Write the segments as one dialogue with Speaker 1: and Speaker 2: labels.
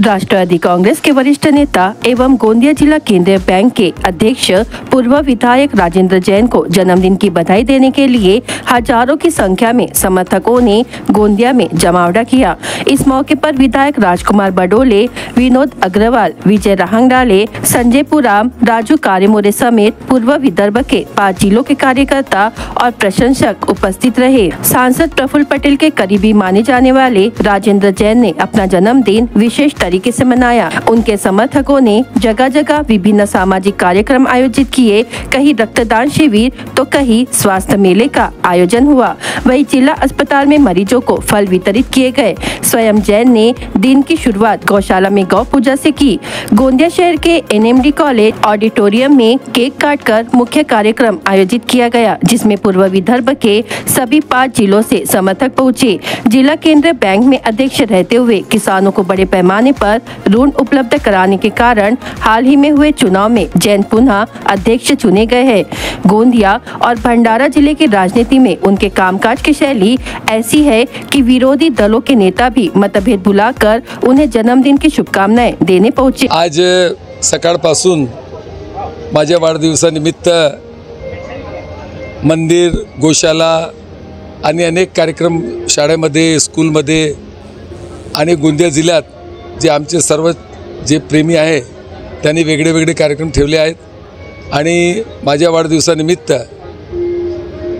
Speaker 1: राष्ट्रवादी कांग्रेस के वरिष्ठ नेता एवं गोंदिया जिला केंद्रीय बैंक के अध्यक्ष पूर्व विधायक राजेंद्र जैन को जन्मदिन की बधाई देने के लिए हजारों की संख्या में समर्थकों ने गोंदिया में जमावड़ा किया। इस मौके पर विधायक राजकुमार बडोले, विनोद अग्रवाल, विजय राहंगडाले, संजय पुराम, राजू कारेमोरे समेत पूर्व विदर्भ के 5 जिलों के कार्यकर्ता और प्रशंसक उपस्थित रहे। सांसद प्रफुल्ल पटेल के करीबी माने जाने वाले राजेंद्र जैन ने अपना जन्मदिन विशेष तरीके से मनाया। उनके समर्थकों ने जगह जगह विभिन्न सामाजिक कार्यक्रम आयोजित किए, कहीं रक्तदान शिविर तो कहीं स्वास्थ्य मेले का आयोजन हुआ। वहीं जिला अस्पताल में मरीजों को फल वितरित किए गए। स्वयं जैन ने दिन की शुरुआत गौशाला में गौ पूजा से की। गोंदिया शहर के एनएमडी कॉलेज ऑडिटोरियम में केक काटकर मुख्य कार्यक्रम आयोजित किया गया, जिसमें पूर्व विदर्भ के सभी 5 जिलों से समर्थक पहुंचे। जिला केंद्रीय बैंक में अध्यक्ष रहते हुए किसानों को बड़े पैमाने पर ऋण उपलब्ध कराने के कारण हाल ही में हुए चुनाव में जैन पुनः अध्यक्ष चुने गए हैं। गोंदिया और भंडारा जिले की राजनीति में उनके कामकाज की शैली ऐसी है कि विरोधी दलों के नेता भी मतभेद भुलाकर उन्हें जन्मदिन की शुभकामनाएं देने पहुंचे।
Speaker 2: आज सकाळपासून माझ्या वाढदिवसानिमित्त मंदिर, गोशाला आणि अनेक कार्यक्रम शाळेमध्ये, स्कूलमध्ये आणि गोंदिया जिल्ह्यात जे आमचे सर्व जे प्रेमी आहे त्यांनी वेगळे वेगळे कार्यक्रम ठेवले आहेत। आणि माझ्या वाढदिवसानिमित्त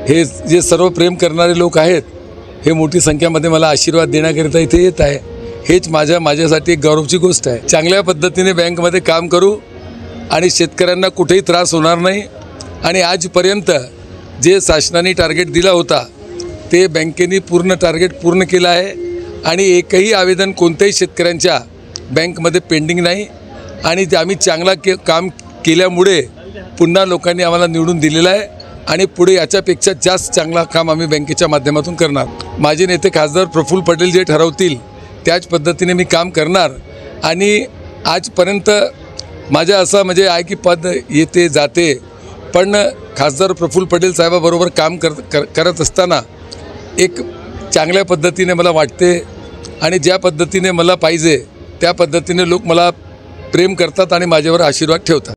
Speaker 2: हे जे सर्व प्रेम करणारे लोक आहेत हे मोठी संख्येमध्ये मला आशीर्वाद देण्याकरिता इथे येत आहे। हेच माझ्यासाठी एक गौरवची गोष्ट आहे। चांगल्या पद्धतीने बँकमध्ये काम करू आणि शेतकऱ्यांना कुठेही त्रास होणार नाही। आणि आजपर्यंत जे शासनाने टार्गेट दिला होता ते बँकेने पूर्ण टार्गेट पूर्ण केला आहे। आणि एकही आवेदन कोणत्याही शेतकऱ्यांच्या बँकमध्ये पेंडिंग नाही। आणि ते आम्ही चांगला काम केल्यामुळे पुन्हा लोकांनी आम्हाला निवडून दिलेलं आहे आणि पुढे याच्यापेक्षा जास्त चांगला काम आम्ही बँकेच्या माध्यमातून करणार। माझे नेते खासदार प्रफुल्ल पटेल जे ठरवतील त्याच पद्धतीने मी काम करणार। आणि आजपर्यंत माझ्या असं म्हणजे आहे की पद येते जाते, पण खासदार प्रफुल्ल पटेल साहेबाबरोबर काम करत असताना एक चांगल्या पद्धतीने मला वाटते आणि ज्या पद्धतीने मला पाहिजे त्या पद्धतीने लोक मला प्रेम करतात आणि माझ्यावर आशीर्वाद ठेवतात।